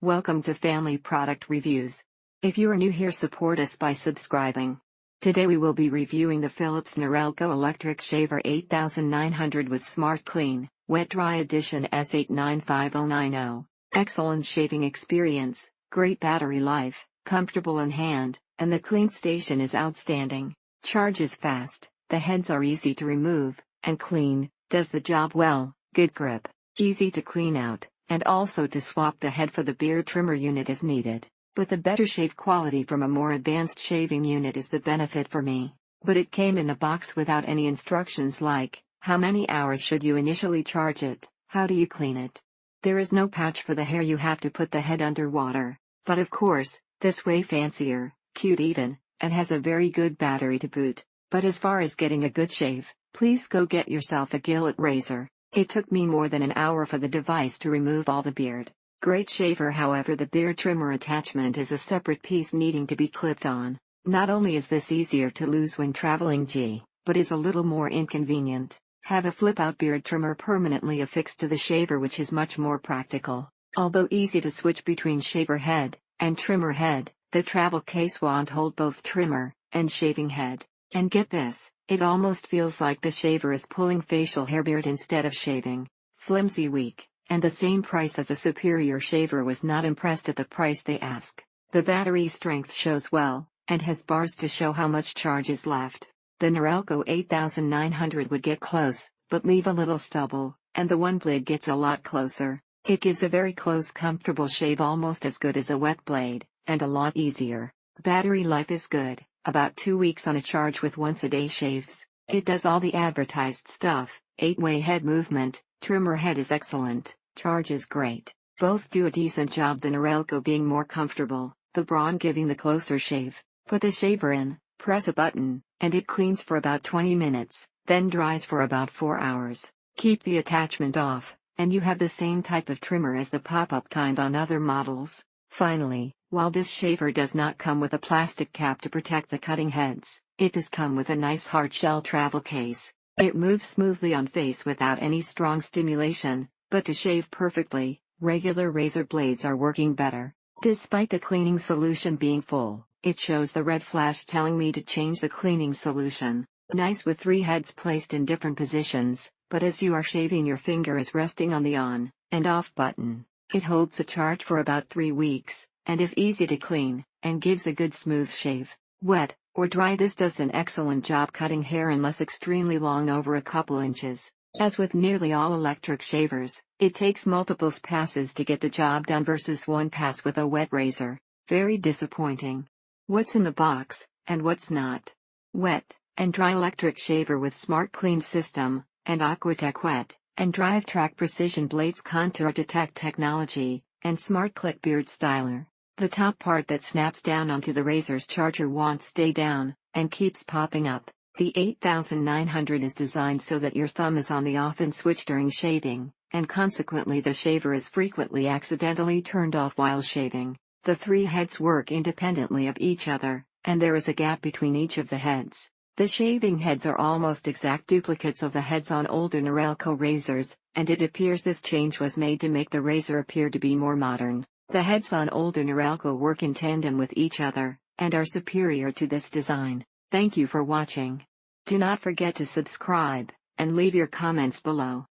Welcome to Family Product Reviews. If you are new here, support us by subscribing. Today we will be reviewing the Philips Norelco Electric Shaver 8900 with SmartClean, Wet Dry Edition S895090. Excellent shaving experience, great battery life, comfortable in hand, and the clean station is outstanding. Charges fast, the heads are easy to remove, and clean, does the job well, good grip, easy to clean out, and also to swap the head for the beard trimmer unit as needed. But the better shave quality from a more advanced shaving unit is the benefit for me. But it came in a box without any instructions like, how many hours should you initially charge it, how do you clean it. There is no pouch for the hair, you have to put the head under water. But of course, this way fancier, cute even, and has a very good battery to boot. But as far as getting a good shave, please go get yourself a Gillette razor. It took me more than an hour for the device to remove all the beard. Great shaver, however, the beard trimmer attachment is a separate piece needing to be clipped on. Not only is this easier to lose when traveling but is a little more inconvenient. Have a flip-out beard trimmer permanently affixed to the shaver, which is much more practical. Although easy to switch between shaver head and trimmer head, the travel case won't hold both trimmer and shaving head. And get this, it almost feels like the shaver is pulling facial hair beard instead of shaving. Flimsy, weak, and the same price as a superior shaver. Was not impressed at the price they ask. The battery strength shows well, and has bars to show how much charge is left. The Norelco 8900 would get close, but leave a little stubble, and the one blade gets a lot closer. It gives a very close, comfortable shave, almost as good as a wet blade, and a lot easier. Battery life is good. About 2 weeks on a charge with once-a-day shaves. It does all the advertised stuff. 8-way head movement, trimmer head is excellent, charge is great. Both do a decent job, the Norelco being more comfortable, the Braun giving the closer shave. Put the shaver in, press a button, and it cleans for about 20 minutes, then dries for about 4 hours. Keep the attachment off, and you have the same type of trimmer as the pop-up kind on other models. Finally, while this shaver does not come with a plastic cap to protect the cutting heads, it does come with a nice hard shell travel case. It moves smoothly on face without any strong stimulation, but to shave perfectly, regular razor blades are working better. Despite the cleaning solution being full, it shows the red flash telling me to change the cleaning solution. Nice with 3 heads placed in different positions, but as you are shaving, your finger is resting on the on and off button. It holds a charge for about 3 weeks, and is easy to clean, and gives a good smooth shave. Wet or dry, this does an excellent job cutting hair unless extremely long, over a couple inches. As with nearly all electric shavers, it takes multiple passes to get the job done versus one pass with a wet razor. Very disappointing. What's in the box, and what's not? Wet and dry electric shaver with SmartClean system, and Aquatech wet and dry track precision blades, contour detect technology, and smart click beard styler. The top part that snaps down onto the razor's charger won't stay down, and keeps popping up. The 8900 is designed so that your thumb is on the off and switch during shaving, and consequently the shaver is frequently accidentally turned off while shaving. The 3 heads work independently of each other, and there is a gap between each of the heads. The shaving heads are almost exact duplicates of the heads on older Norelco razors, and it appears this change was made to make the razor appear to be more modern. The heads on older Norelco work in tandem with each other, and are superior to this design. Thank you for watching. Do not forget to subscribe, and leave your comments below.